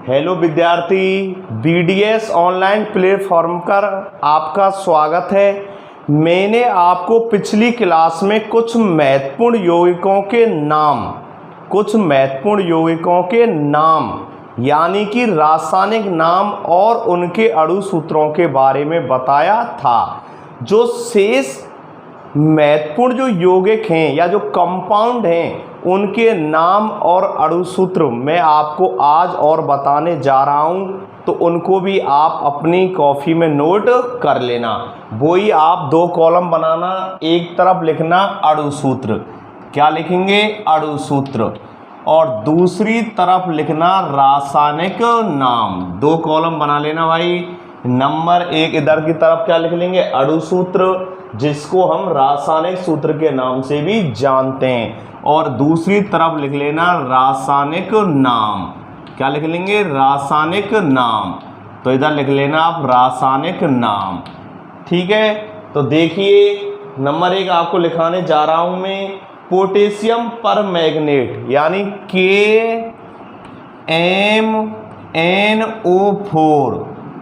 Hello विद्यार्थी, BDS online platform पर आपका स्वागत है। मैंने आपको पिछली क्लास में कुछ महत्वपूर्ण यौगिकों के नाम यानी कि रासायनिक नाम और उनके अणु सूत्रों के बारे में बताया था। जो शेष महत्वपूर्ण जो यौगिक हैं या जो कंपाउंड हैं उनके नाम और अणु सूत्र मैं आपको आज और बताने जा रहा हूं, तो उनको भी आप अपनी कॉपी में नोट कर लेना। वही आप 2 कॉलम बनाना, एक तरफ लिखना अणु सूत्र, क्या लिखेंगे अणु सूत्र, और दूसरी तरफ लिखना रासायनिक नाम। 2 कॉलम बना लेना भाई। नंबर 1 इधर की तरफ क्या लिख लेंगे अणु सूत्र, जिसको हम रासायनिक सूत्र के नाम से भी जानते हैं, और दूसरी तरफ लिख लेना रासायनिक नाम। क्या लिख लेंगे रासायनिक नाम। तो इधर लिख लेना आप रासायनिक नाम, ठीक है। तो देखिए नंबर 1 आपको लिखाने जा रहा हूं मैं पोटेशियम परमैंगनेट यानी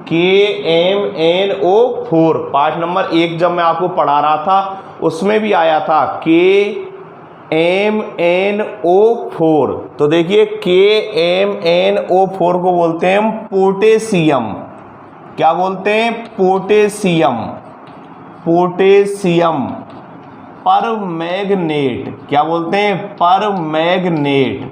KMnO4 पार्ट नंबर 1 जब मैं आपको पढ़ा रहा था उसमें भी आया था KMnO4। तो देखिए KMnO4 को बोलते हैं हम पोटेशियम। क्या बोलते हैं पोटेशियम परमैंगनेट। क्या बोलते हैं परमैंगनेट,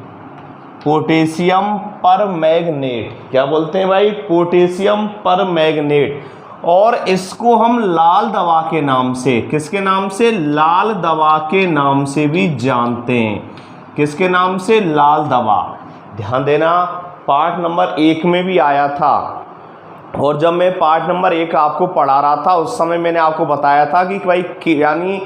पोटेशियम परमैंगनेट। क्या बोलते हैं भाई पोटेशियम परमैंगनेट। और इसको हम लाल दवा के नाम से, किसके नाम से, लाल दवा के नाम से भी जानते हैं। किसके नाम से, लाल दवा। ध्यान देना पार्ट नंबर 1 में भी आया था, और जब मैं पार्ट नंबर 1 आपको पढ़ा रहा था उस समय मैंने आपको बताया था कि भाई यानी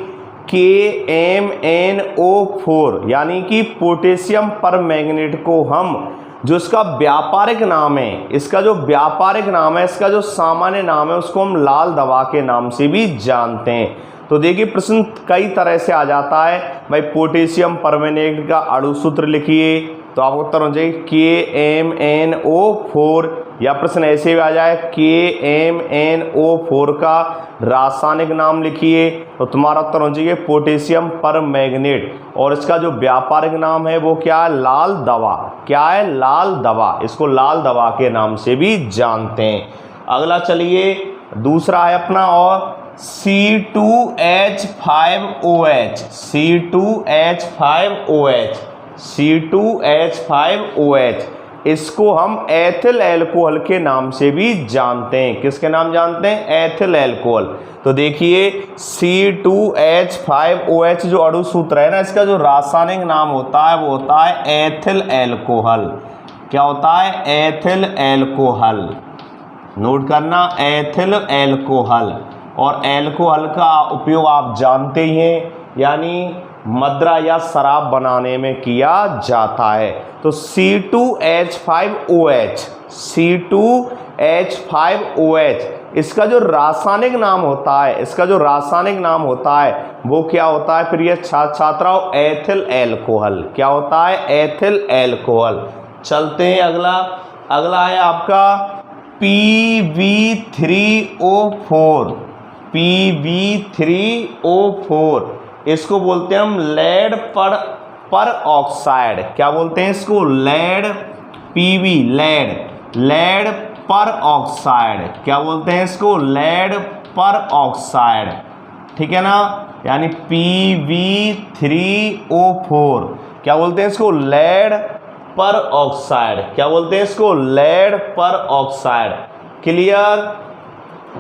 KMnO4 यानी कि पोटेशियम परमैंगनेट को हम जो इसका व्यापारिक नाम है, इसका जो व्यापारिक नाम है, इसका जो सामान्य नाम है, उसको हम लाल दवा के नाम से भी जानते हैं। तो देखिए प्रश्न कई तरह से आ जाता है भाई पोटेशियम परमैंगनेट का अणु सूत्र लिखिए, तो आपको उत्तर हो जाए KMnO4, या प्रश्न ऐसे भी आ जाए KMnO4 का रासायनिक नाम लिखिए, तो तुम्हारा उत्तर हो जाएगा पोटेशियम परमैंगनेट, और इसका जो व्यापारिक नाम है वो क्या है, लाल दवा। क्या है, लाल दवा। इसको लाल दवा के नाम से भी जानते हैं। अगला चलिए दूसरा है अपना और C2H5OH। इसको हम एथिल अल्कोहल के नाम से भी जानते हैं। किसके नाम जानते हैं, एथिल अल्कोहल। तो देखिए C2H5OH जो अणु सूत्र है ना, इसका जो रासायनिक नाम होता है वो होता है एथिल अल्कोहल। क्या होता है, एथिल अल्कोहल। नोट करना एथिल अल्कोहल। और अल्कोहल का उपयोग आप जानते ही हैं, यानी मदरा या शराब बनाने में किया जाता है। तो C2H5OH इसका जो रासायनिक नाम होता है, वो क्या होता है प्रिय छात्रों, एथिल अल्कोहल। क्या होता है, एथिल अल्कोहल। चलते हैं अगला है आपका PB3O4। इसको बोलते हैं हम लेड पर ऑक्साइड। क्या बोलते हैं इसको, लेड पर ऑक्साइड। क्या बोलते हैं इसको, लेड पर ऑक्साइड, ठीक है ना। यानी PB3O4 क्या बोलते हैं इसको, लेड पर ऑक्साइड। क्या बोलते हैं इसको, लेड पर ऑक्साइड। क्लियर।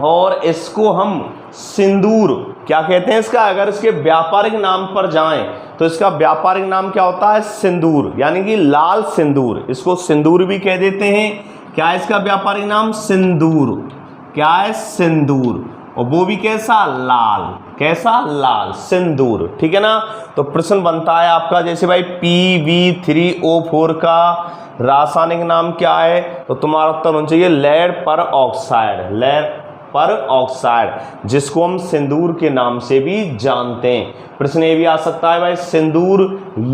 और इसको हम सिंदूर क्या कहते हैं इसका, अगर इसके व्यापारिक नाम पर जाएं तो इसका व्यापारिक नाम क्या होता है, सिंदूर, यानी कि लाल सिंदूर। इसको सिंदूर भी कह देते हैं। क्या है इसका व्यापारिक नाम, सिंदूर। क्या है, सिंदूर। और वो भी कैसा, लाल। कैसा, लाल, सिंदूर, ठीक है ना। तो प्रश्न बनता है आपका जैसे भाई PB3O4 का रासायनिक नाम क्या है, तो तुम्हारा उत्तर होना चाहिए लेड पर ऑक्साइड। लेड पर ऑक्साइड, जिसको हम सिंदूर के नाम से भी जानते हैं। प्रश्न ये भी आ सकता है भाई सिंदूर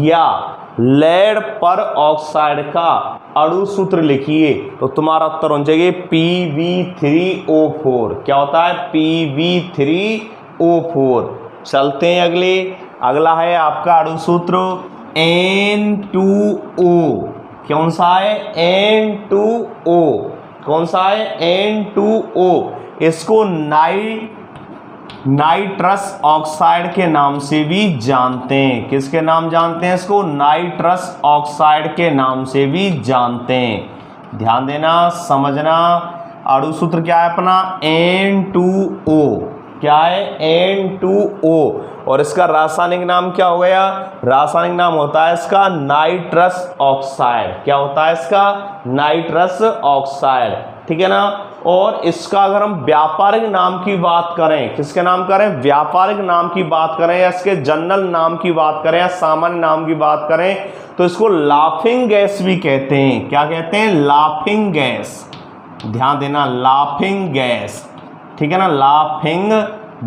या लेड पर ऑक्साइड का अणु सूत्र लिखिए, तो तुम्हारा उत्तर होना चाहिए Pb3O4। क्या होता है? Pb3O4। चलते हैं अगला है आपका अणु सूत्र N2O। कौन सा है? N2O। कौन सा है? N2O। इसको नाइट्रस ऑक्साइड के नाम से भी जानते हैं। किसके नाम जानते हैं इसको? नाइट्रस ऑक्साइड के नाम से भी जानते हैं। ध्यान देना, समझना। अणु सूत्र क्या है अपना? N2O। क्या है? N2O। और इसका रासायनिक नाम क्या हो गया? रासायनिक नाम होता है इसका नाइट्रस ऑक्साइड। क्या होता है इसका? Nitrous oxide. ठीक है ना। और इसका अगर हम व्यापारिक नाम की बात करें, किसके नाम करें? व्यापारिक नाम की बात करें, या इसके जनरल नाम की बात करें, या सामान्य नाम की बात करें, तो इसको लाफिंग गैस भी कहते हैं। क्या कहते हैं? Laughing gas. ध्यान देना, लाफिंग गैस। ठीक है ना, लाफिंग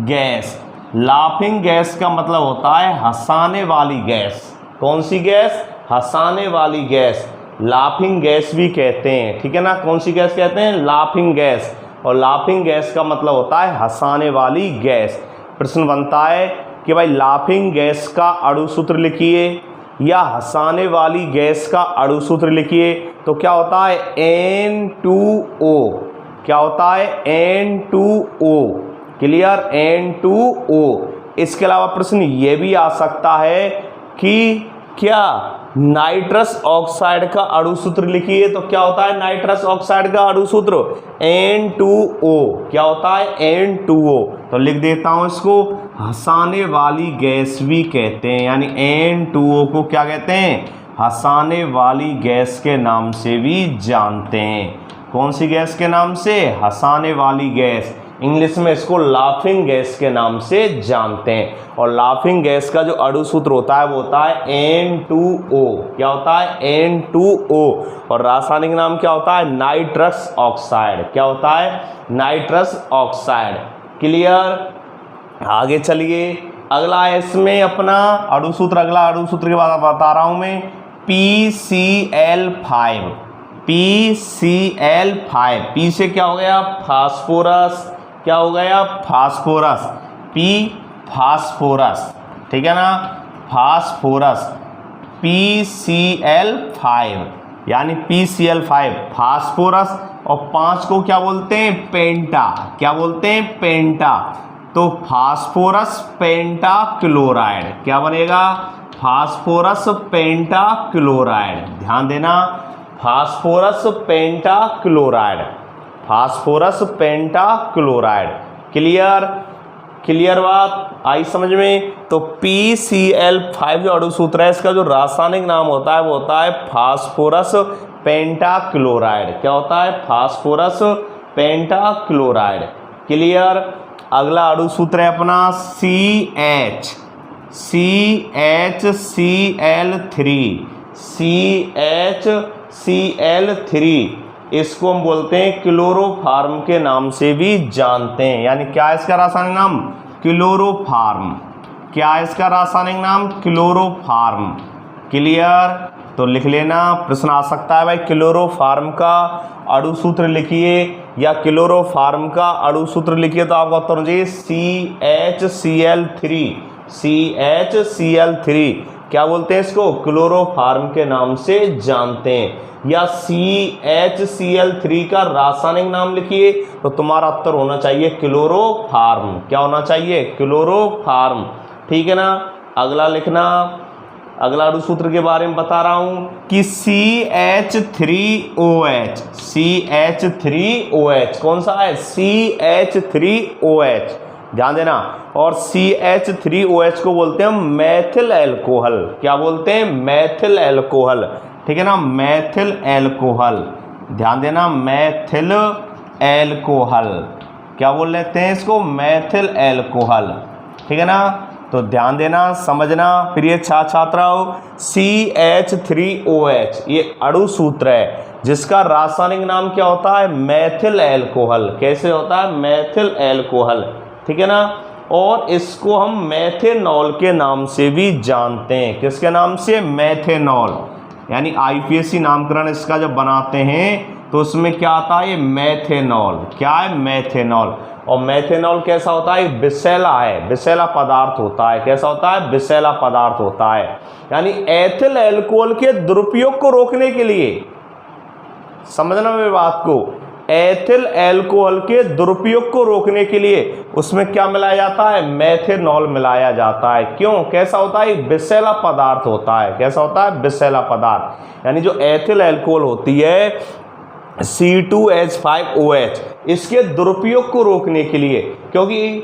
गैस। लाफिंग गैस का मतलब होता है हंसाने वाली गैस। कौन सी गैस? हंसाने वाली गैस। लाफिंग गैस भी कहते हैं। ठीक है ना। कौन सी गैस कहते हैं? Laughing gas. और लाफिंग गैस का मतलब होता है हंसाने वाली गैस। प्रश्न बनता है कि भाई लाफिंग गैस का अणु सूत्र लिखिए या हंसाने वाली गैस का अणु सूत्र लिखिए, तो क्या होता है? N2O। क्या होता है? N2O। क्लियर? N2O। इसके अलावा प्रश्न ये भी आ सकता है कि क्या नाइट्रस ऑक्साइड का अणु सूत्र लिखिए, तो क्या होता है नाइट्रस ऑक्साइड का अणु सूत्र? N2O। क्या होता है? N2O। तो लिख देता हूं इसको, हंसाने वाली गैस भी कहते हैं। यानी N2O को क्या कहते हैं? हंसाने वाली गैस के नाम से भी जानते हैं। कौन सी गैस के नाम से? हंसाने वाली गैस। इंग्लिश में इसको लाफिंग गैस के नाम से जानते हैं। और लाफिंग गैस का जो अणु सूत्र होता है वो होता है N2O। क्या होता है? N2O। और रासायनिक नाम क्या होता है? Nitrous oxide. क्या होता है? Nitrous oxide. क्लियर? आगे चलिए, अगला है इसमें अपना अणु सूत्र। अगला अणु सूत्र के बाद बता रहा हूं मैं, PCl5। PCl5। P से क्या हो गया? फास्फोरस। क्या हो गया? फास्फोरस। P phosphorus. ठीक है ना, फास्फोरस। PCl5 यानी PCl5 फास्फोरस। और 5 को क्या बोलते हैं? पेंटा। क्या बोलते हैं? पेंटा। तो फास्फोरस पेंटा क्लोराइड। क्या बनेगा? फास्फोरस पेंटा क्लोराइड। ध्यान देना, फास्फोरस पेंटा क्लोराइड। फास्फोरस पेंटा क्लोराइड। क्लियर? क्लियर बात आई समझ में? तो PCl5 जो अणु सूत्र है, इसका जो रासायनिक नाम होता है वो होता है फास्फोरस पेंटा क्लोराइड। क्या होता है? फास्फोरस पेंटा क्लोराइड। क्लियर? अगला अणु सूत्र है अपना CH। CHCl3। इसको हम बोलते हैं क्लोरोफार्म के नाम से भी जानते हैं। यानी क्या है इसका रासायनिक नाम? क्लोरोफार्म। क्या है इसका रासायनिक नाम? क्लोरोफार्म। क्लियर? तो लिख लेना, प्रश्न आ सकता है भाई क्लोरोफार्म का अणु सूत्र लिखिए या क्लोरोफार्म का अणु सूत्र लिखिए, तो आपका उत्तर हो जाइए CHCl3। CHCl3 क्या बोलते हैं इसको? क्लोरोफार्म के नाम से जानते हैं। या CHCl3 का रासायनिक नाम लिखिए, तो तुम्हारा उत्तर होना चाहिए क्लोरोफार्म। क्या होना चाहिए? क्लोरोफार्म। ठीक है ना। अगला लिखना, अगला अणु सूत्र के बारे में बता रहा हूं कि CH3OH। CH3OH कौन सा है? CH3OH। ध्यान देना। और CH3OH को बोलते हैं मैथिल एल्कोहल। क्या बोलते हैं? मैथिल एल्कोहल। ठीक है ना, मैथिल एल्कोहल। ध्यान देना, मैथिल एल्कोहल। क्या बोल लेते हैं इसको? मैथिल एल्कोहल। ठीक है ना। तो ध्यान देना, समझना। फिर ये छात्राओं CH3OH ये अणु सूत्र है जिसका रासायनिक नाम क्या होता है? मैथिल एल्कोहल। कैसे होता है? मैथिल एल्कोहल। ठीक है ना। और इसको हम मेथेनॉल के नाम से भी जानते हैं। किसके नाम से? मेथेनॉल। यानी आईपीएससी नामकरण इसका जब बनाते हैं तो उसमें क्या आता है? ये मेथेनॉल। क्या है? मेथेनॉल। और मेथेनॉल कैसा होता है? विषैला है, विषैला पदार्थ होता है। कैसा होता है? विषैला पदार्थ होता है। यानी एथिल अल्कोहल के दुरुपयोग को रोकने के लिए, समझना मेरी बात को, एथिल अल्कोहल के दुरुपयोग को रोकने के लिए उसमें क्या मिलाया जाता है? मेथेनॉल मिलाया जाता है। क्यों? कैसा होता है? विषैला पदार्थ होता है। कैसा होता है? विषैला पदार्थ। यानी जो एथिल अल्कोहल होती है C2H5OH, इसके दुरुपयोग को रोकने के लिए, क्योंकि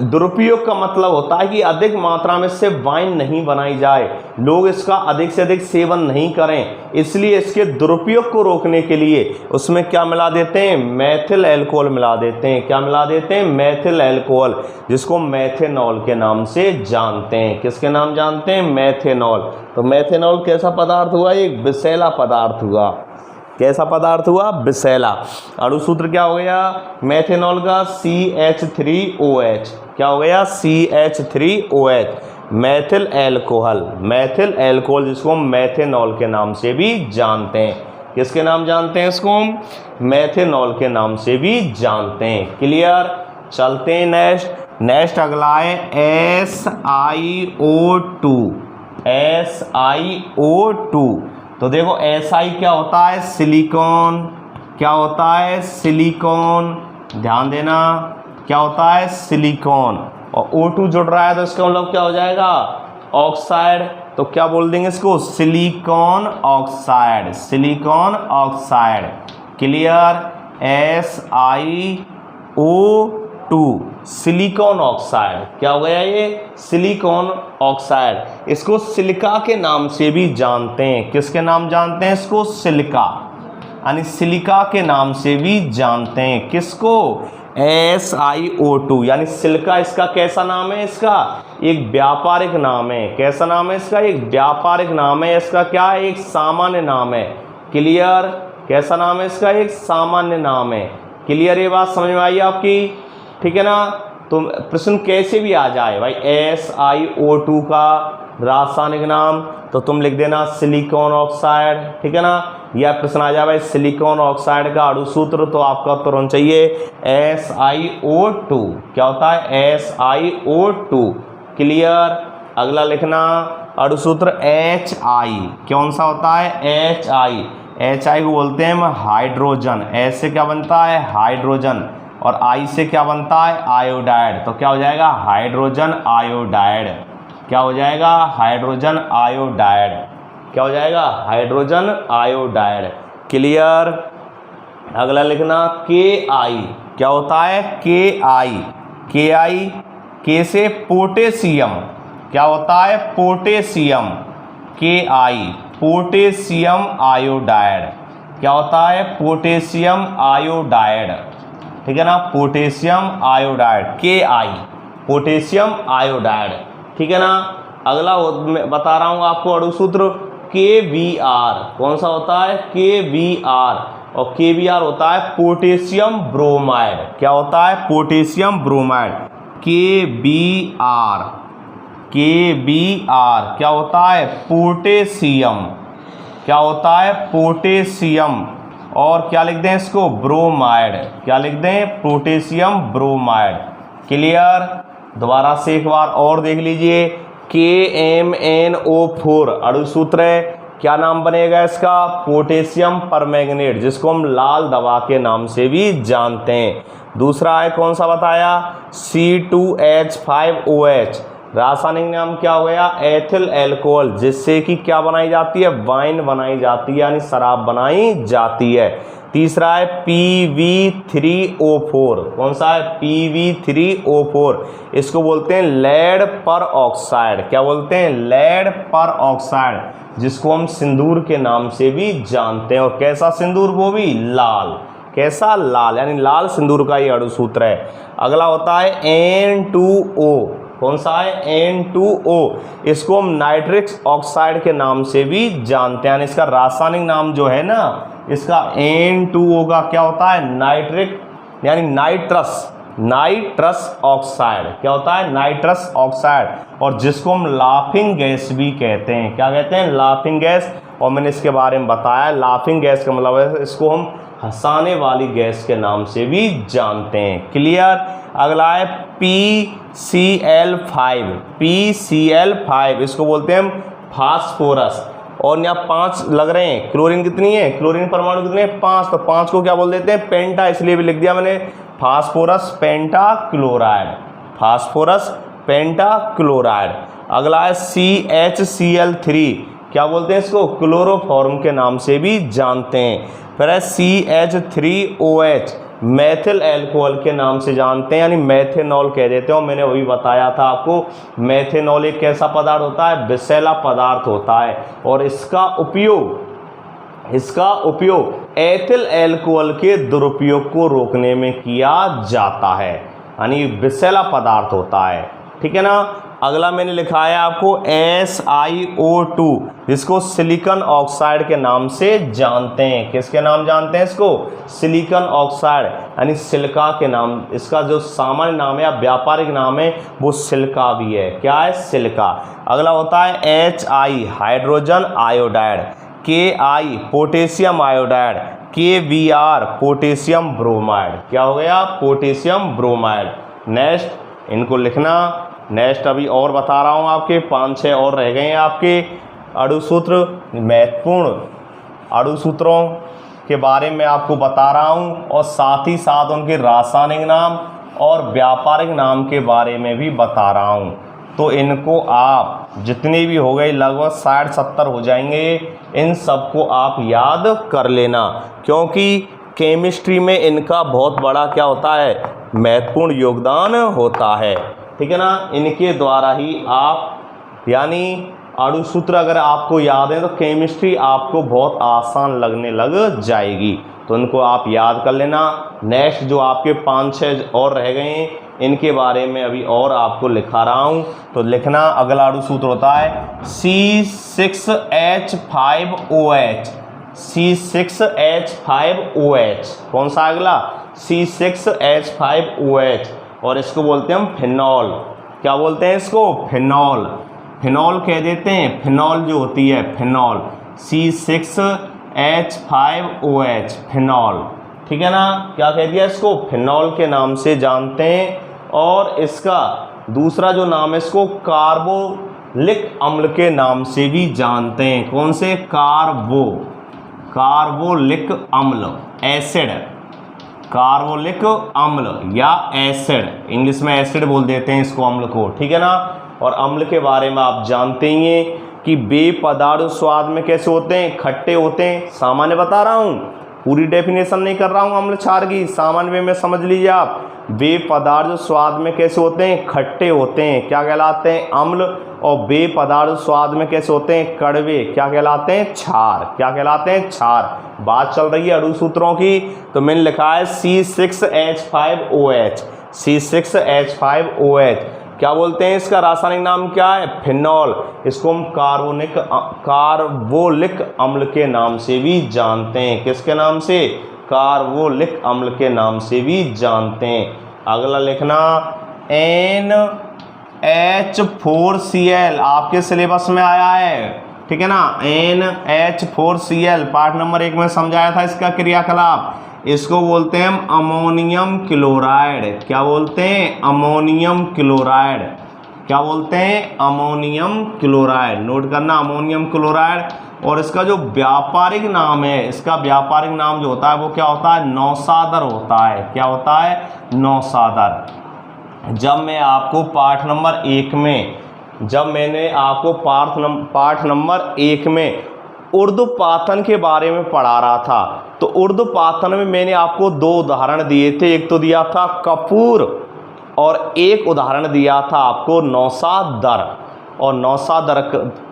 दुरुपयोग का मतलब होता है कि अधिक मात्रा में इससे वाइन नहीं बनाई जाए, लोग इसका अधिक से अधिक सेवन नहीं करें, इसलिए इसके दुरुपयोग को रोकने के लिए उसमें क्या मिला देते हैं? मेथिल अल्कोहल मिला देते हैं। क्या मिला देते हैं? मेथिल अल्कोहल, जिसको मेथेनॉल के नाम से जानते हैं। किसके नाम जानते हैं? मेथेनॉल। तो मेथेनॉल कैसा पदार्थ हुआ? एक विषैला पदार्थ हुआ। कैसा पदार्थ हुआ? विषैला। अणु सूत्र क्या हो गया मेथेनॉल का? CH3OH। क्या हो गया? CH3OH, methyl alcohol. Methyl alcohol, जिसको हम मेथेनॉल के नाम से भी जानते हैं। किसके नाम जानते हैं इसको हम? मेथेनॉल के नाम से भी जानते हैं। क्लियर? चलते हैं नेक्स्ट अगला है SiO2। SiO2। तो देखो SI क्या होता है? सिलिकॉन। क्या होता है? सिलिकॉन। ध्यान देना, क्या होता है? सिलिकॉन। और O2 जुड़ रहा है तो इसका मतलब क्या हो जाएगा? ऑक्साइड। तो क्या बोल देंगे इसको? Silicon oxide. Silicon oxide. Clear? SiO2, silicon oxide. क्या हो गया ये? Silicon oxide. इसको सिलिका के नाम से भी जानते हैं। किसके नाम जानते हैं इसको? सिलिका। यानी सिलिका के नाम से भी जानते हैं। किसको? SiO2। यानी सिलिका इसका कैसा नाम है? इसका एक व्यापारिक नाम है। कैसा नाम है इसका? एक व्यापारिक नाम है। इसका क्या है? एक सामान्य नाम है। क्लियर? कैसा नाम है इसका? एक सामान्य नाम है। क्लियर? ये बात समझ में आई आपकी? ठीक है ना? तो प्रश्न कैसे भी आ जाए भाई, SiO2 का रासायनिक नाम तो तुम लिख देना सिलिकॉन ऑक्साइड। ठीक है ना? या प्रश्न आ जाए भाई सिलिकॉन ऑक्साइड का अणु सूत्र, तो आपका उत्तर होना चाहिए SiO2। क्या होता है? SiO2। क्लियर? अगला लिखना अणु सूत्र HI। कौन सा होता है? HI। HI को बोलते हैं हम हाइड्रोजन। S से क्या बनता है? हाइड्रोजन। और I से क्या बनता है? आयोडाइड। तो क्या हो जाएगा? Hydrogen iodide. क्या हो जाएगा? Hydrogen iodide. क्या हो जाएगा? Hydrogen iodide. क्लियर? अगला लिखना KI। क्या होता है? KI। KI, K से पोटेशियम। क्या होता है? पोटेशियम। KI, potassium iodide. क्या होता है? Potassium iodide. ठीक है ना? Potassium iodide. KI, potassium iodide. ठीक है ना? अगला मैं बता रहा हूँ आपको अणु सूत्र KBr। कौन सा होता है? KBr। और KBr होता है पोटेशियम ब्रोमाइड। क्या होता है? Potassium bromide. KBr। KBr क्या होता है? पोटेशियम। क्या होता है? पोटेशियम। और क्या लिख दें इसको? ब्रोमाइड। क्या लिख दें? Potassium bromide. क्लियर? दोबारा से एक बार और देख लीजिए। KMnO4 अणु सूत्र है। क्या नाम बनेगा इसका? पोटेशियम परमैंगनेट, जिसको हम लाल दवा के नाम से भी जानते हैं। दूसरा है कौन सा बताया? C2H5OH। रासायनिक नाम क्या हो गया? एथिल अल्कोहल, जिससे कि क्या बनाई जाती है? वाइन बनाई जाती है, यानी शराब बनाई जाती है। तीसरा है PV3O4। कौन सा है? PV3O4। इसको बोलते हैं लेड पर ऑक्साइड। क्या बोलते हैं? लेड पर ऑक्साइड, जिसको हम सिंदूर के नाम से भी जानते हैं। और कैसा सिंदूर? वो भी लाल। कैसा? लाल। यानी लाल सिंदूर का ये अणु सूत्र है। अगला होता है N2O। कौन सा है? N2O। इसको हम नाइट्रिक ऑक्साइड के नाम से भी जानते हैं। इसका रासायनिक नाम जो है ना, इसका N2O का क्या होता है? नाइट्रिक, यानी नाइट्रस। Nitrous oxide. क्या होता है? नाइट्रस ऑक्साइड, और जिसको हम लाफिंग गैस भी कहते हैं। क्या कहते हैं? Laughing gas. और मैंने इसके बारे में बताया, लाफिंग गैस का मतलब है इसको हम हंसाने वाली गैस के नाम से भी जानते हैं। क्लियर? अगला है PCl5। PCl5 इसको बोलते हैं हम फास्फोरस। और यहाँ 5 लग रहे हैं। क्लोरीन कितनी है? क्लोरीन परमाणु कितने हैं? 5। तो 5 को क्या बोल देते हैं? पेंटा, इसलिए भी लिख दिया मैंने फास्फोरस पेंटाक्लोराइड। Phosphorus pentachloride. अगला है CHCl3। क्या बोलते हैं इसको? क्लोरोफॉर्म के नाम से भी जानते हैं। फिर है CH3OH, मैथिल अल्कोहल के नाम से जानते हैं, यानी मेथेनॉल कह देते हो। मैंने वही बताया था आपको, मेथेनॉल एक कैसा पदार्थ होता है? विषैला पदार्थ होता है, और इसका उपयोग एथिल अल्कोहल के दुरुपयोग को रोकने में किया जाता है, यानी विषैला पदार्थ होता है। ठीक है ना? अगला मैंने लिखा है आपको SiO2, जिसको सिलिकॉन ऑक्साइड के नाम से जानते हैं। किसके नाम जानते हैं इसको? सिलिकॉन ऑक्साइड, यानी सिलिका के नाम। इसका जो सामान्य नाम है या व्यापारिक नाम है वो सिलिका भी है। क्या है? सिलिका। अगला होता है HI, hydrogen iodide. KI, potassium iodide. KBr, potassium bromide. क्या हो गया? Potassium bromide. नेक्स्ट इनको लिखना। नेक्स्ट अभी और बता रहा हूँ, आपके 5-6 और रह गए हैं आपके अणुसूत्र। महत्वपूर्ण अणुसूत्रों के बारे में आपको बता रहा हूँ, और साथ ही साथ उनके रासायनिक नाम और व्यापारिक नाम के बारे में भी बता रहा हूँ। तो इनको आप जितने भी हो गए, लगभग 60-70 हो जाएंगे, इन सबको आप याद कर लेना, क्योंकि केमिस्ट्री में इनका बहुत बड़ा क्या होता है? महत्वपूर्ण योगदान होता है। ठीक है ना? इनके द्वारा ही आप, यानी अणुसूत्र अगर आपको याद है तो केमिस्ट्री आपको बहुत आसान लगने लग जाएगी। तो इनको आप याद कर लेना। नेक्स्ट जो आपके 5-6 और रह गए हैं, इनके बारे में अभी और आपको लिखा रहा हूँ, तो लिखना। अगला अणुसूत्र होता है C6H5OH। C6H5OH कौन सा? अगला C6H5OH, और इसको बोलते हैं हम फिनॉल। क्या बोलते हैं इसको? फिनॉल। फिनॉल कह देते हैं। फिनॉल जो होती है, फिनॉल, C6H5OH, फिनॉल। ठीक है ना? क्या कह दिया इसको? फिनॉल के नाम से जानते हैं। और इसका दूसरा जो नाम है, इसको कार्बोलिक अम्ल के नाम से भी जानते हैं। कौन से? कार्बोलिक अम्ल, एसिड। कार्बोलिक अम्ल या एसिड, इंग्लिश में एसिड बोल देते हैं इसको, अम्ल को। ठीक है ना? और अम्ल के बारे में आप जानते ही हैं कि वे पदार्थ स्वाद में कैसे होते हैं? खट्टे होते हैं। सामान्य बता रहा हूँ, पूरी डेफिनेशन नहीं कर रहा हूँ अम्ल क्षार की, सामान्य वे में समझ लीजिए आप। वे पदार्थ स्वाद में कैसे होते हैं? खट्टे होते हैं। क्या कहलाते हैं? अम्ल। और वे पदार्थ स्वाद में कैसे होते हैं? कड़वे। क्या कहलाते हैं? क्षार। क्या कहलाते हैं? क्षार। बात चल रही है अणुसूत्रों की, तो मैंने लिखा है C6H5OH। C6H5OH क्या बोलते हैं? इसका रासायनिक नाम क्या है? फिनॉल। इसको हम कार्बोलिक अम्ल के नाम से भी जानते हैं। किसके नाम से? कार्बोलिक अम्ल के नाम से भी जानते हैं। अगला लिखना NH4Cl, आपके सिलेबस में आया है। ठीक है ना? NH4Cl पार्ट नंबर 1 में समझाया था इसका क्रियाकलाप। इसको बोलते हैं हम अमोनियम क्लोराइड। क्या बोलते हैं? Ammonium chloride. क्या बोलते हैं? Ammonium chloride. नोट करना, अमोनियम क्लोराइड। और इसका जो व्यापारिक नाम है, इसका व्यापारिक नाम जो होता है वो क्या होता है? नौसादर होता है। क्या होता है? नौसादर। जब मैं आपको पाठ नंबर 1 में, जब मैंने आपको पाठ नंबर 1 में उर्ध्वपातन के बारे में पढ़ा रहा था, तो उर्ध्वपातन में मैंने आपको 2 उदाहरण दिए थे। एक तो दिया था कपूर, और एक उदाहरण दिया था आपको नौसादर। और नौसादर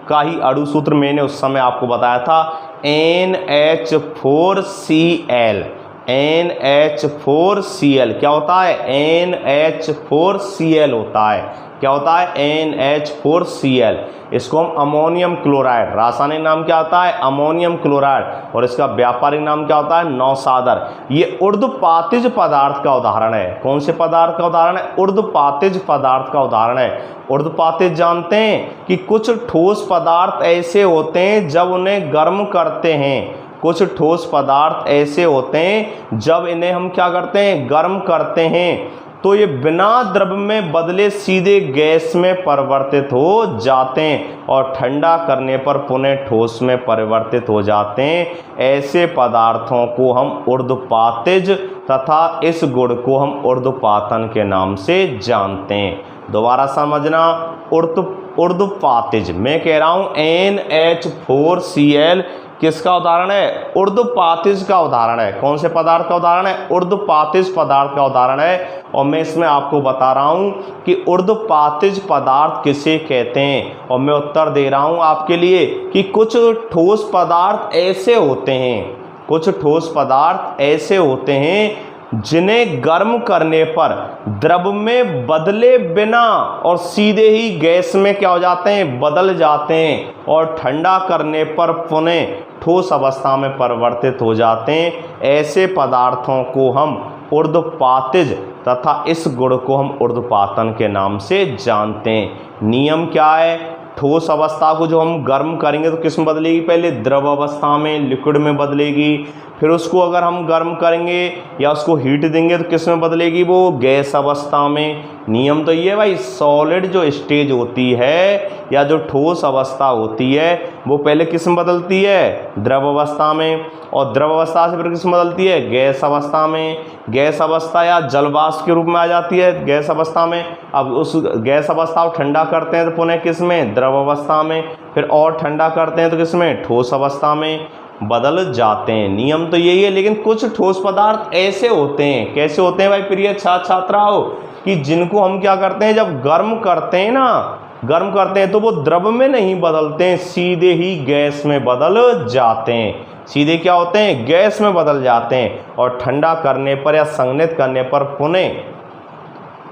का ही अणुसूत्र मैंने उस समय आपको बताया था NH4Cl। NH4Cl क्या होता है? NH4Cl होता है। क्या होता है NH4Cl। इसको हम अमोनियम क्लोराइड, रासायनिक नाम क्या होता है अमोनियम क्लोराइड, और इसका व्यापारिक नाम क्या होता है नौसादर। ये ऊर्ध्वपातिज पदार्थ का उदाहरण है। कौन से पदार्थ का उदाहरण है? ऊर्ध्वपातिज पदार्थ का उदाहरण है। ऊर्ध्वपातिज जानते हैं कि कुछ ठोस पदार्थ ऐसे होते हैं जब उन्हें गर्म करते हैं, कुछ ठोस पदार्थ ऐसे होते हैं जब इन्हें हम क्या करते हैं गर्म करते हैं, तो ये बिना द्रव में बदले सीधे गैस में परिवर्तित हो जाते हैं और ठंडा करने पर पुनः ठोस में परिवर्तित हो जाते हैं। ऐसे पदार्थों को हम ऊर्ध्वपातिज तथा इस गुण को हम ऊर्ध्वपातन के नाम से जानते हैं। दोबारा समझना, ऊर्ध्वपातिज मैं कह रहा हूँ NH4Cl किसका उदाहरण है? ऊर्ध्वपातिज का उदाहरण है। कौन से पदार्थ का उदाहरण है? ऊर्ध्वपातिज पदार्थ का उदाहरण है। और मैं इसमें आपको बता रहा हूं कि ऊर्ध्वपातिज पदार्थ किसे कहते हैं, और मैं उत्तर दे रहा हूं आपके लिए कि कुछ ठोस पदार्थ ऐसे होते हैं, कुछ ठोस पदार्थ ऐसे होते हैं जिन्हें गर्म करने पर द्रव में बदले बिना और सीधे ही गैस में क्या हो जाते हैं बदल जाते हैं, और ठंडा करने पर पुनः ठोस अवस्था में परिवर्तित हो जाते हैं। ऐसे पदार्थों को हम ऊर्ध्वपातिज तथा इस गुण को हम ऊर्ध्वपातन के नाम से जानते हैं। नियम क्या है? ठोस अवस्था को जो हम गर्म करेंगे तो किस में बदलेगी? पहले द्रव अवस्था में, लिक्विड में बदलेगी। फिर उसको अगर हम गर्म करेंगे या उसको हीट देंगे तो किस में बदलेगी? वो गैस अवस्था में। नियम तो ये भाई, सॉलिड जो स्टेज होती है या जो ठोस अवस्था होती है वो पहले किस में बदलती है? द्रव अवस्था में, और द्रव अवस्था से फिर किस में बदलती है? गैस अवस्था में। गैस अवस्था या जलवाष्प के रूप में आ जाती है गैस अवस्था में। अब उस गैस अवस्था को ठंडा करते हैं तो पुनः किस में? द्रव अवस्था में। फिर और ठंडा करते हैं तो किस में? ठोस अवस्था में बदल जाते हैं। नियम तो यही है, लेकिन कुछ ठोस पदार्थ ऐसे होते हैं, कैसे होते हैं भाई प्रिय छात्राओं, कि जिनको हम क्या करते हैं जब गर्म करते हैं ना, गर्म करते हैं तो वो द्रव में नहीं बदलते हैं, सीधे ही गैस में बदल जाते हैं। सीधे क्या होते हैं? गैस में बदल जाते हैं, और ठंडा करने पर या संघनित करने पर पुनः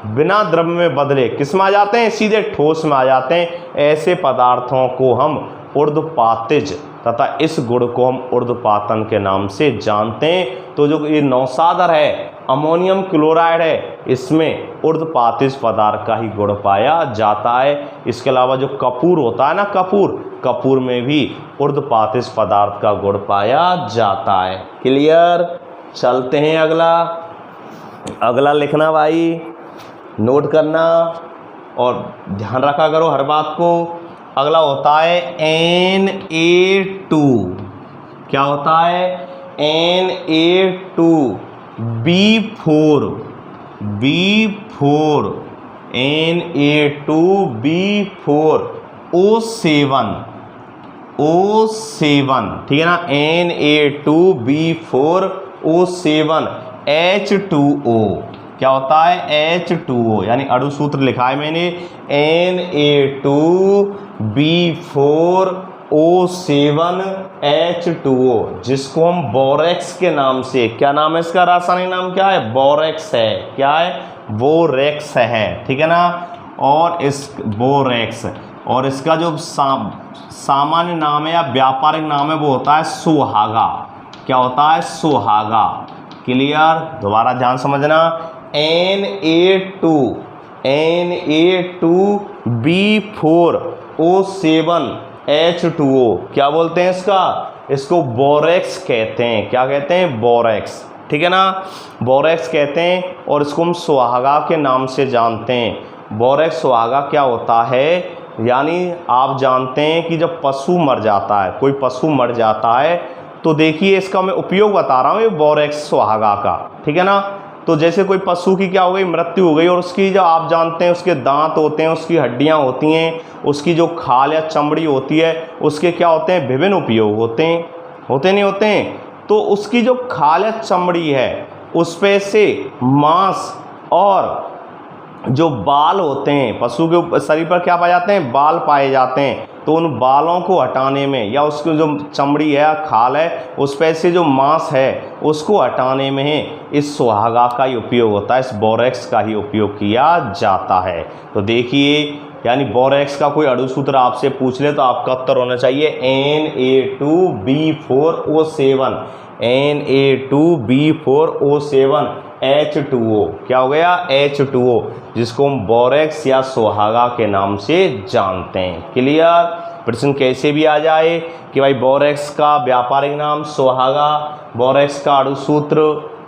बिना द्रव में बदले किस में आ जाते हैं? सीधे ठोस में आ जाते हैं। ऐसे पदार्थों को हम ऊर्ध्वपातिज तथा इस गुण को हम ऊर्ध्वपातन के नाम से जानते हैं। तो जो ये नौसादर है, अमोनियम क्लोराइड है, इसमें ऊर्ध्वपातिज पदार्थ का ही गुण पाया जाता है। इसके अलावा जो कपूर होता है ना, कपूर में भी ऊर्ध्वपातिज पदार्थ का गुण पाया जाता है। क्लियर? चलते हैं अगला लिखना भाई, नोट करना और ध्यान रखा करो हर बात को। अगला होता है Na2। क्या होता है? Na2B4 Na2B4 O7 ठीक है ना, Na2B4 O7 H2O। क्या होता है? H2O, यानी अणुसूत्र लिखा है मैंने Na2B4 O7 H2O, जिसको हम बोरेक्स के नाम से, क्या नाम है इसका? रासायनिक नाम क्या है? बोरेक्स है। क्या है? बोरेक्स है, ठीक है ना। और इस बोरेक्स, और इसका जो सामान्य नाम है या व्यापारिक नाम है वो होता है सुहागा। क्या होता है? सुहागा। क्लियर? दोबारा ध्यान समझना, Na2B4 O7 H2O क्या बोलते हैं इसको बोरेक्स कहते हैं। क्या कहते हैं? बोरेक्स, ठीक है ना, बोरेक्स कहते हैं। और इसको हम सुहागा के नाम से जानते हैं। बोरेक्स सुहागा क्या होता है? यानी आप जानते हैं कि जब पशु मर जाता है, कोई पशु मर जाता है, तो देखिए इसका मैं उपयोग बता रहा हूँ ये बोरेक्स सुहागा का, ठीक है ना। तो जैसे कोई पशु की क्या हो गई? मृत्यु हो गई, और उसकी जो आप जानते हैं उसके दांत होते हैं, उसकी हड्डियां होती हैं, उसकी जो खाल या चमड़ी होती है, उसके क्या होते हैं? विभिन्न उपयोग होते हैं, होते नहीं होते हैं। तो उसकी जो खाल या चमड़ी है उस पे से मांस और जो बाल होते हैं, पशु के शरीर पर क्या पाए जाते हैं? बाल पाए जाते हैं। तो उन बालों को हटाने में या उसकी जो चमड़ी है, खाल है, उस पर से जो मांस है उसको हटाने में इस सुहागा का ही उपयोग होता है, इस बोरेक्स का ही उपयोग किया जाता है। तो देखिए, यानी बोरेक्स का कोई अणुसूत्र आपसे पूछ ले तो आपका उत्तर होना चाहिए Na2B4O7, Na2B4O7 H2O। क्या हो गया? H2O, जिसको हम बोरेक्स या सुहागा के नाम से जानते हैं। क्लियर? प्रश्न कैसे भी आ जाए कि भाई बोरेक्स का व्यापारिक नाम सुहागा, बोरेक्स का अणुसूत्र,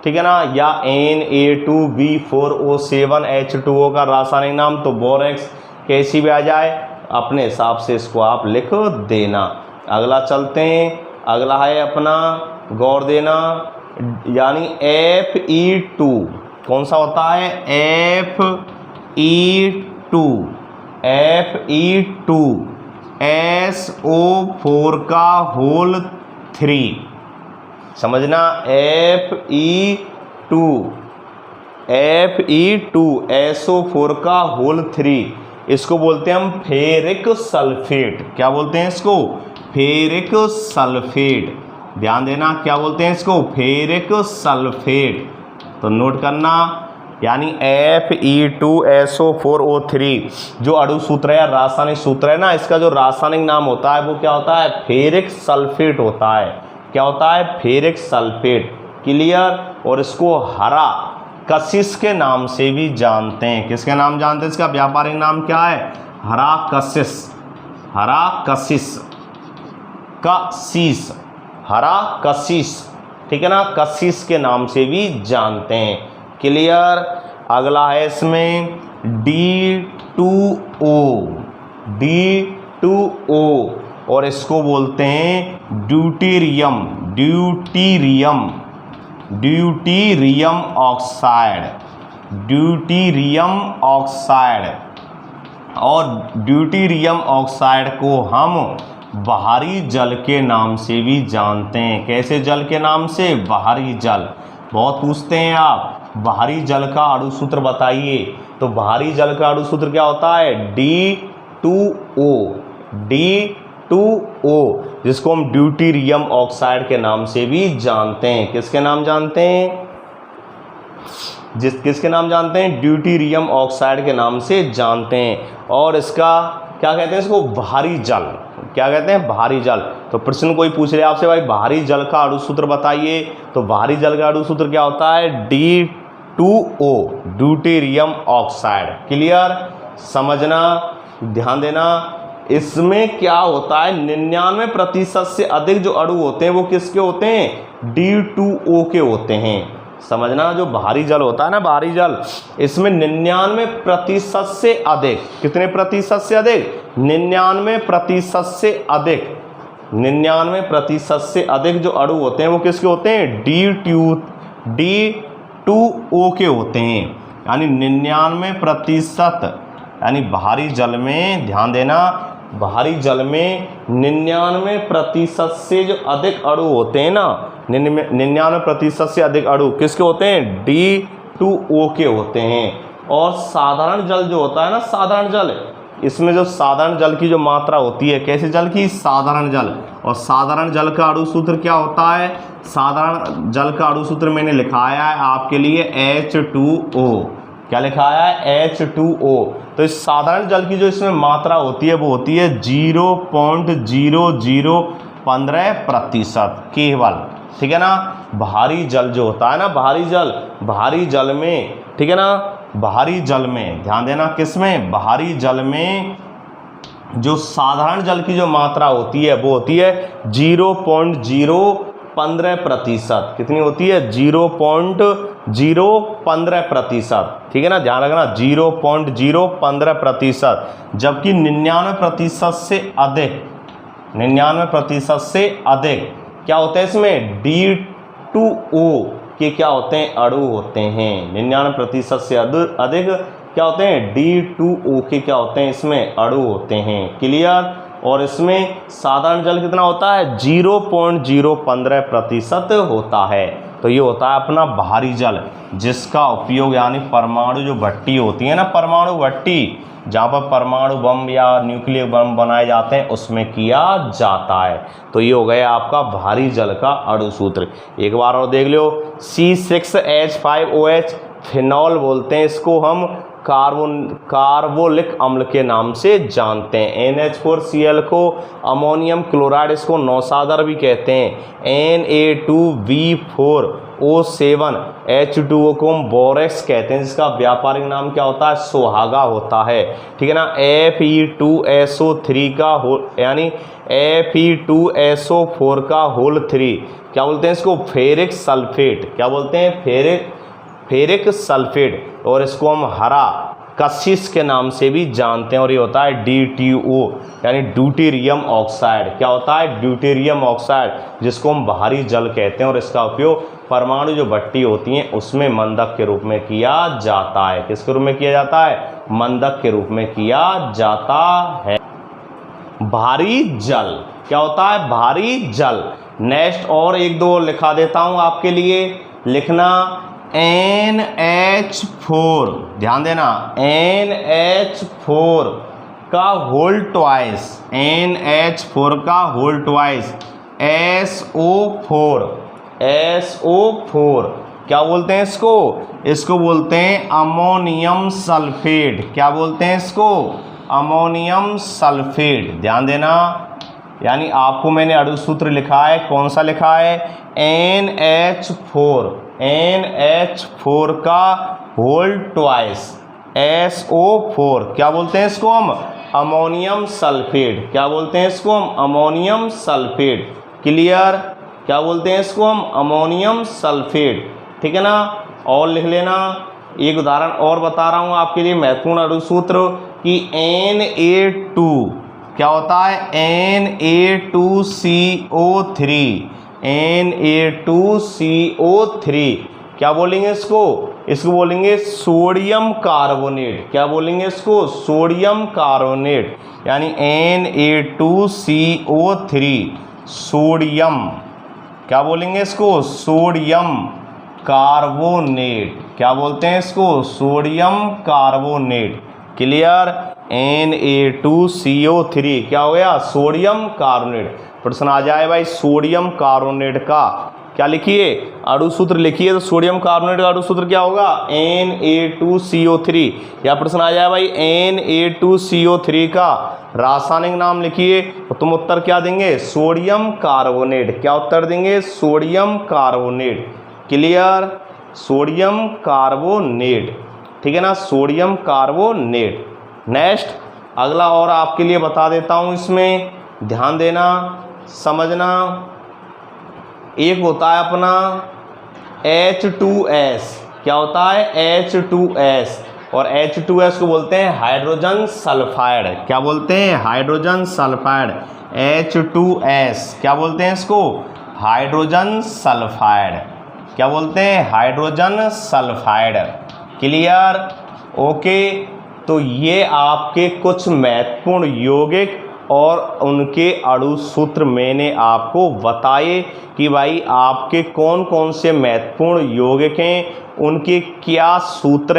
ठीक है ना, या Na2B4O7 H2O का रासायनिक नाम, तो बोरेक्स कैसी भी आ जाए अपने हिसाब से इसको आप लिख देना। अगला चलते हैं, अगला है अपना, गौर देना, यानी Fe2 कौन सा होता है? Fe2 SO4 का होल 3, समझना, Fe2 SO4 का होल 3, इसको बोलते हैं हम फेरिक सल्फेट। क्या बोलते हैं इसको? Ferric sulphate. ध्यान देना, क्या बोलते हैं इसको? Ferric sulphate. तो नोट करना, यानी Fe2SO4O3 जो अणुसूत्र है या रासायनिक सूत्र है ना, इसका जो रासायनिक नाम होता है वो क्या होता है? फेरिक सल्फेट होता है। क्या होता है? Ferric sulphate. क्लियर? और इसको हरा कशिश के नाम से भी जानते हैं। किसके नाम जानते हैं? इसका व्यापारिक नाम क्या है? हरा कशिश, हरा कशिश, कशिश, हरा कशिश, ठीक है ना, कशिश के नाम से भी जानते हैं। क्लियर? अगला है इसमें D2O, D2O, और इसको बोलते हैं deuterium, deuterium, deuterium oxide, deuterium oxide. और ड्यूटेरियम ऑक्साइड को हम बाहरी जल के नाम से भी जानते हैं। कैसे जल के नाम से? बाहरी जल। बहुत पूछते हैं आप, बाहरी जल का अणुसूत्र बताइए, तो बाहरी जल का अणुसूत्र क्या होता है? D2O, D2O, जिसको हम ड्यूटेरियम ऑक्साइड के नाम से भी जानते हैं। किसके नाम जानते हैं? किसके नाम जानते हैं? ड्यूटेरियम ऑक्साइड के नाम से जानते हैं। और इसका क्या कहते हैं? इसको बाहरी जल। क्या कहते हैं? बाहरी जल। तो प्रश्न कोई पूछ ले आपसे, भाई बाहरी जल का अणुसूत्र बताइए, तो बाहरी जल का अणुसूत्र क्या होता है? D2O, deuterium oxide. क्लियर? समझना, ध्यान देना, इसमें क्या होता है? 99% से अधिक जो अणु होते हैं वो किसके होते हैं? D2O के होते हैं। समझना, जो बाहरी जल होता है ना, बाहरी जल, इसमें 99% से अधिक, कितने प्रतिशत से अधिक? 99% से अधिक, 99% से अधिक जो अणु होते हैं वो किसके होते हैं? D2O के होते हैं। यानी 99%, यानी बाहरी जल में, ध्यान देना, बाहरी जल में 99% से जो अधिक अणु होते हैं ना, 99% से अधिक अणु किसके होते हैं? D2O के होते हैं। और साधारण जल जो होता है ना, साधारण जल, इसमें जो साधारण जल की जो मात्रा होती है, कैसे जल की? साधारण जल। और साधारण जल का अणुसूत्र क्या होता है? साधारण जल का अणुसूत्र मैंने लिखाया है आपके लिए H2O। क्या लिखाया है? H2O। तो इस साधारण जल की जो इसमें मात्रा होती है वो होती है 0.0015% केवल, ठीक है ना। भारी जल जो होता है ना, भारी जल, भारी जल में, ठीक है ना, भारी जल में ध्यान देना, किसमें? भारी जल में जो साधारण जल की जो मात्रा होती है वो होती है 0.015%। कितनी होती है? 0.015%, ठीक है ना, ध्यान रखना, 0.015%। जबकि 99% से अधिक, 99% से अधिक क्या होता है इसमें? D2O के क्या होते हैं? अणु होते हैं। 99% से अधिक क्या होते हैं? D2O के क्या होते हैं? इसमें अणु होते हैं। क्लियर? और इसमें साधारण जल कितना होता है? 0.015% होता है। तो ये होता है अपना भारी जल, जिसका उपयोग यानी परमाणु जो भट्टी होती है ना, परमाणु भट्टी जहाँ पर परमाणु बम या न्यूक्लियर बम बनाए जाते हैं उसमें किया जाता है। तो ये हो गया आपका भारी जल का अणु सूत्र। एक बार और देख लो, C6H5OH फिनॉल बोलते हैं इसको, हम कार्बोलिक अम्ल के नाम से जानते हैं। NH4Cl को अमोनियम क्लोराइड, इसको नौसादर भी कहते हैं। Na2V4O7H2O को हम बोरेक्स कहते हैं, जिसका व्यापारिक नाम क्या होता है, सुहागा होता है। ठीक है ना। Fe2SO3 का यानी Fe2SO4 का होल 3 क्या बोलते हैं इसको, फेरिक सल्फेट। क्या बोलते हैं, फेरिक सल्फेट। और इसको हम हरा कशिश के नाम से भी जानते हैं। और ये होता है DTO यानी ड्यूटेरियम ऑक्साइड। क्या होता है, ड्यूटेरियम ऑक्साइड, जिसको हम भारी जल कहते हैं। और इसका उपयोग परमाणु जो भट्टी होती हैं उसमें मंदक के रूप में किया जाता है। किसके रूप में किया जाता है, मंदक के रूप में किया जाता है। भारी जल क्या होता है, भारी जल। नेक्स्ट और एक दो लिखा देता हूं आपके लिए, लिखना NH4, ध्यान देना, NH4 का होल ट्वाइस, NH4 का होल ट्वाइस SO4 क्या बोलते हैं इसको, इसको बोलते हैं अमोनियम सल्फेट। क्या बोलते हैं इसको, अमोनियम सल्फेट। ध्यान देना, यानी आपको मैंने अणु सूत्र लिखा है, कौन सा लिखा है, NH4 का होल ट्वाइस SO4 क्या बोलते हैं इसको हम, अमोनियम सल्फेट। क्या बोलते हैं इसको हम, अमोनियम सल्फेट। क्लियर। क्या बोलते हैं इसको हम, अमोनियम सल्फेट। ठीक है ना। और लिख लेना, एक उदाहरण और बता रहा हूँ आपके लिए महत्वपूर्ण अणु सूत्र कि Na2 क्या होता है, Na2CO3 क्या बोलेंगे इसको, इसको बोलेंगे सोडियम कार्बोनेट। क्या बोलेंगे इसको, सोडियम कार्बोनेट। यानी Na2CO3 सोडियम, क्या बोलेंगे इसको, सोडियम कार्बोनेट। क्या बोलते हैं इसको, सोडियम कार्बोनेट। क्लियर। Na2CO3 क्या हो गया, सोडियम कार्बोनेट। प्रश्न आ जाए भाई, सोडियम कार्बोनेट का क्या लिखिए, अणु सूत्र लिखिए। तो सोडियम कार्बोनेट का अणु सूत्र क्या होगा, Na2CO3। या प्रश्न आ जाए भाई, Na2CO3 का रासायनिक नाम लिखिए, तो तुम उत्तर क्या देंगे, सोडियम कार्बोनेट। क्या उत्तर देंगे, sodium carbonate. Clear. Sodium carbonate. ठीक है ना, सोडियम कार्बोनेट। नेक्स्ट अगला और आपके लिए बता देता हूँ, इसमें ध्यान देना, समझना। एक होता है अपना H2S। क्या होता है, H2S। और H2S को बोलते हैं हाइड्रोजन सल्फाइड। क्या बोलते हैं, हाइड्रोजन सल्फाइड। H2S क्या बोलते हैं इसको, हाइड्रोजन सल्फाइड। क्या बोलते हैं, हाइड्रोजन सल्फाइड। क्लियर। ओके। तो ये आपके कुछ महत्वपूर्ण यौगिक और उनके अणु सूत्र मैंने आपको बताए कि भाई आपके कौन कौन से महत्वपूर्ण यौगिक हैं, उनके क्या सूत्र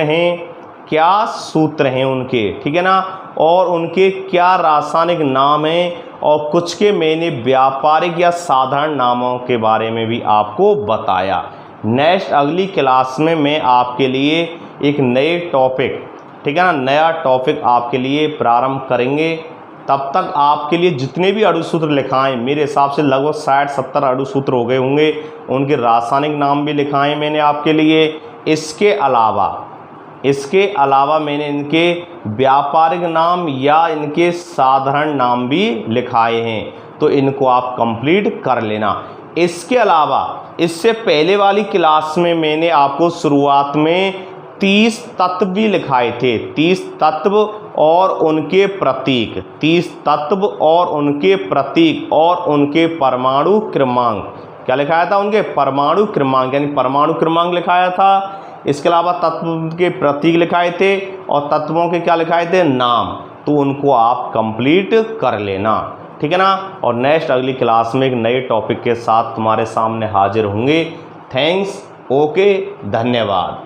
हैं उनके। ठीक है ना। और उनके क्या रासायनिक नाम हैं, और कुछ के मैंने व्यापारिक या साधारण नामों के बारे में भी आपको बताया। नेक्स्ट अगली क्लास में मैं आपके लिए एक नए टॉपिक, ठीक है ना, नया टॉपिक आपके लिए प्रारंभ करेंगे। तब तक आपके लिए जितने भी अणु सूत्र लिखाएं, मेरे हिसाब से लगभग 60-70 अणु सूत्र हो गए होंगे, उनके रासायनिक नाम भी लिखाएं मैंने आपके लिए। इसके अलावा मैंने इनके व्यापारिक नाम या इनके साधारण नाम भी लिखाए हैं, तो इनको आप कंप्लीट कर लेना। इसके अलावा इससे पहले वाली क्लास में मैंने आपको शुरुआत में 30 तत्व भी लिखाए थे, 30 तत्व और उनके प्रतीक, 30 तत्व और उनके प्रतीक और उनके परमाणु क्रमांक। क्या लिखाया था, उनके परमाणु क्रमांक, यानी परमाणु क्रमांक लिखाया था। इसके अलावा तत्व के प्रतीक लिखाए थे और तत्वों के क्या लिखाए थे, नाम। तो उनको आप कंप्लीट कर लेना। ठीक है ना। और नेक्स्ट अगली क्लास में एक नए टॉपिक के साथ तुम्हारे सामने हाजिर होंगे। थैंक्स, ओके, धन्यवाद।